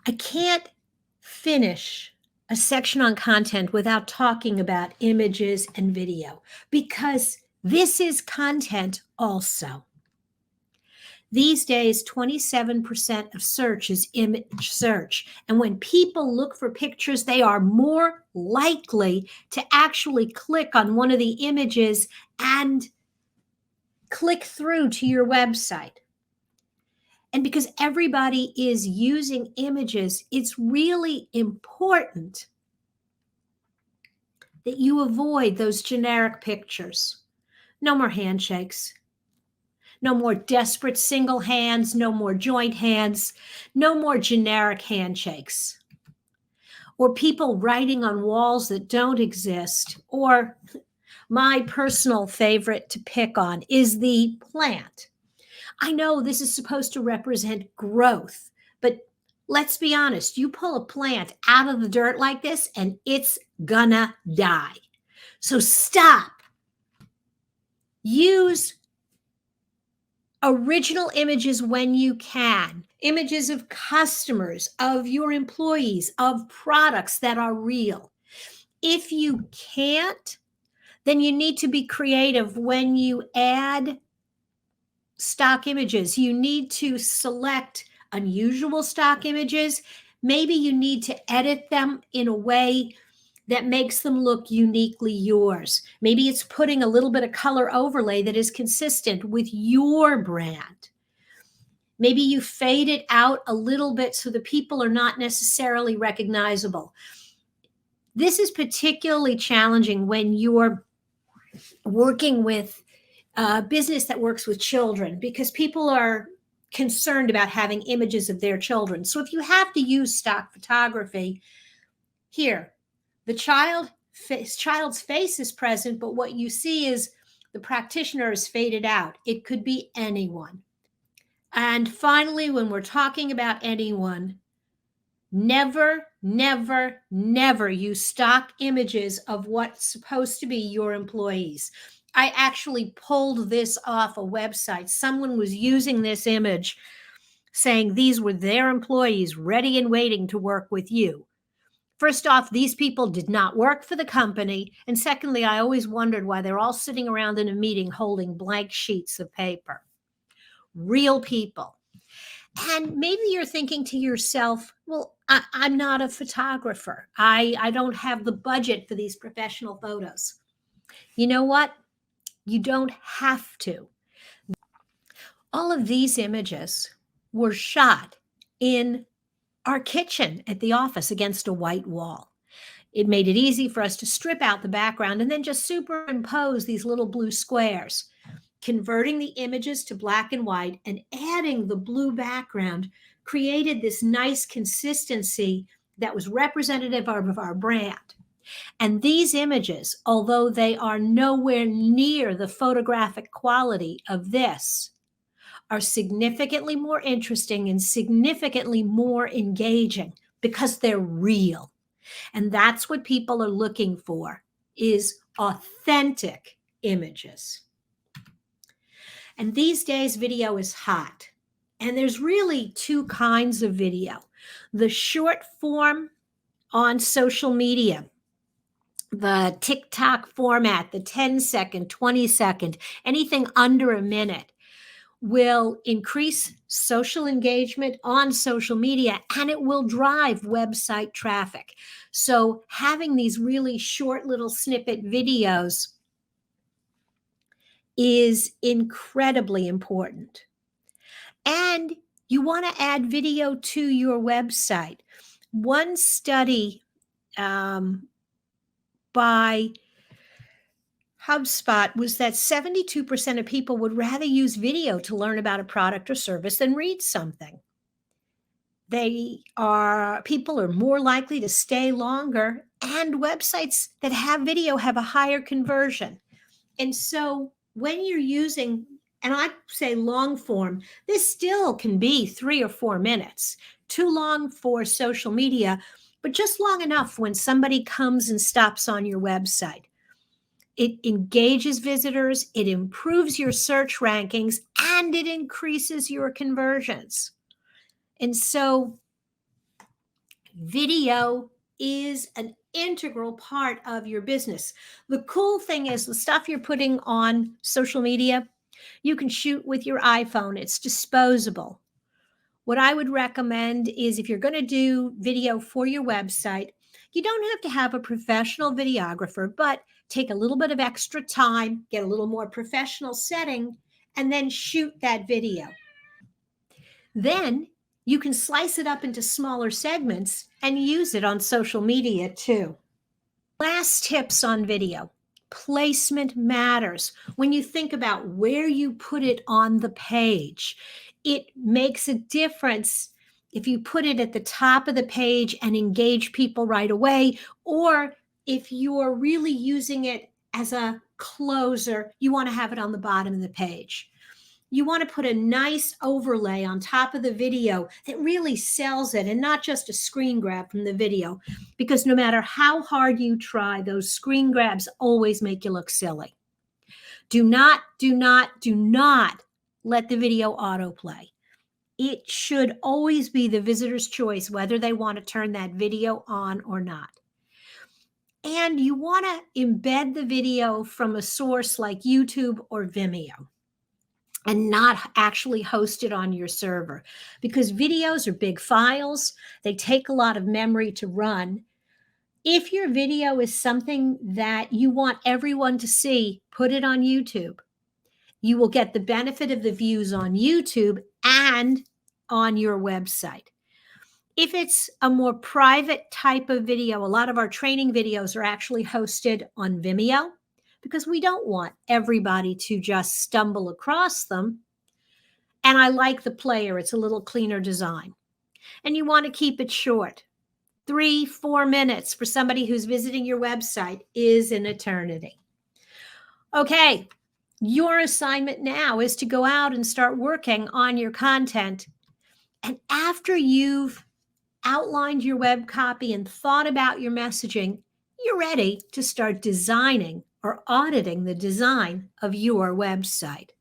I can't finish a section on content without talking about images and video because this is content also. These days, 27% of search is image search. And when people look for pictures, they are more likely to actually click on one of the images and click through to your website. And because everybody is using images, it's really important that you avoid those generic pictures. No more handshakes. No more desperate single hands, no more joint hands, no more generic handshakes. Or people writing on walls that don't exist. Or my personal favorite to pick on is the plant. I know this is supposed to represent growth, but let's be honest, you pull a plant out of the dirt like this and it's gonna die. So stop. Use original images when you can, images of customers, of your employees, of products that are real. If you can't, then you need to be creative when you add stock images. You need to select unusual stock images. Maybe you need to edit them in a way that makes them look uniquely yours. Maybe it's putting a little bit of color overlay that is consistent with your brand. Maybe you fade it out a little bit so the people are not necessarily recognizable. This is particularly challenging when you're working with a business that works with children because people are concerned about having images of their children. So if you have to use stock photography, here, the child's face is present, but what you see is the practitioner is faded out. It could be anyone. And finally, when we're talking about anyone, never, never, never use stock images of what's supposed to be your employees. I actually pulled this off a website. Someone was using this image saying these were their employees ready and waiting to work with you. First off, these people did not work for the company. And secondly, I always wondered why they're all sitting around in a meeting holding blank sheets of paper. Real people. And maybe you're thinking to yourself, well, I'm not a photographer. I don't have the budget for these professional photos. You know what? You don't have to. All of these images were shot in our kitchen at the office against a white wall. It made it easy for us to strip out the background and then just superimpose these little blue squares, converting the images to black and white and adding the blue background created this nice consistency that was representative of our brand. And these images, although they are nowhere near the photographic quality of this, are significantly more interesting and significantly more engaging because they're real. And that's what people are looking for, is authentic images. And these days, video is hot. And there's really two kinds of video. The short form on social media, the TikTok format, the 10-second, 20-second, anything under a minute, will increase social engagement on social media and it will drive website traffic. So having these really short little snippet videos is incredibly important. And you want to add video to your website. One study by HubSpot was that 72% of people would rather use video to learn about a product or service than read something. People are more likely to stay longer, and websites that have video have a higher conversion. And so when you're using, and I say long form, this still can be 3 or 4 minutes, too long for social media, but just long enough when somebody comes and stops on your website. It engages visitors, it improves your search rankings, and it increases your conversions. And so Video is an integral part of your business. The cool thing is the stuff you're putting on social media, you can shoot with your iPhone. It's disposable. What I would recommend is if you're going to do video for your website, you don't have to have a professional videographer, but take a little bit of extra time, get a little more professional setting, and then shoot that video. Then you can slice it up into smaller segments and use it on social media too. Last tips on video. Placement matters. When you think about where you put it on the page, it makes a difference if you put it at the top of the page and engage people right away, or if you're really using it as a closer, you want to have it on the bottom of the page. You want to put a nice overlay on top of the video that really sells it and not just a screen grab from the video, because no matter how hard you try, those screen grabs always make you look silly. Do not let the video autoplay. It should always be the visitor's choice whether they want to turn that video on or not. And you want to embed the video from a source like YouTube or Vimeo, and not actually host it on your server, because videos are big files. They take a lot of memory to run. If your video is something that you want everyone to see, put it on YouTube. You will get the benefit of the views on YouTube and on your website. If it's a more private type of video, a lot of our training videos are actually hosted on Vimeo, because we don't want everybody to just stumble across them. And I like the player. It's a little cleaner design. And you want to keep it short. 3-4 minutes for somebody who's visiting your website is an eternity. Okay, your assignment now is to go out and start working on your content. And after you've outlined your web copy and thought about your messaging, you're ready to start designing or auditing the design of your website.